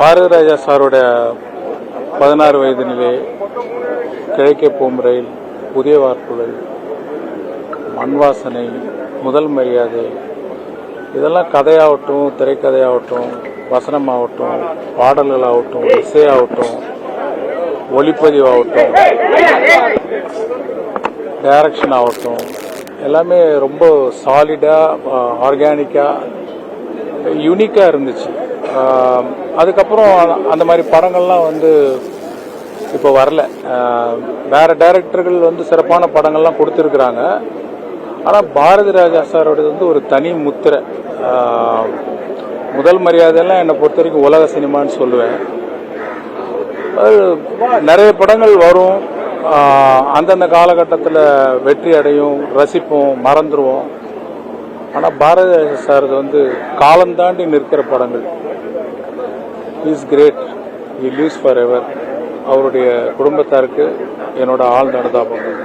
பாரதிராஜா சாரோட 16 வயது நிலை, கிழக்கே போகும் ரயில், புதிய வார்ப்புகள், மண் வாசனை, முதல் மரியாதை, இதெல்லாம் கதையாகட்டும், திரைக்கதையாகட்டும், வசனமாகட்டும், பாடல்களாகட்டும், இசையாகட்டும், ஒளிப்பதிவாகட்டும், டைரக்ஷன் ஆகட்டும், எல்லாமே ரொம்ப சாலிடாக, ஆர்கானிக்காக, யூனிக்காக இருந்துச்சு. அதுக்கப்புறம் அந்த மாதிரி படங்கள்லாம் இப்போ வரல. வேற டைரக்டர்கள் சிறப்பான படங்கள்லாம் கொடுத்துருக்குறாங்க. ஆனால் பாரதி ராஜா சாரோடது ஒரு தனி முத்திரை. முதல் மரியாதையெல்லாம் என்னை பொறுத்த வரைக்கும் உலக சினிமான்னு சொல்லுவேன். நிறைய படங்கள் வரும், அந்தந்த காலகட்டத்தில் வெற்றி அடையும், ரசிப்போம், மறந்துடுவோம். ஆனால் பாரதி ராஜா சார் காலம் தாண்டி நிற்கிற படங்கள். Is great, he lives for ever. அவருடைய குடும்பத்தாருக்கு என்னோட ஆழ்ந்த அனுதாபங்கள்.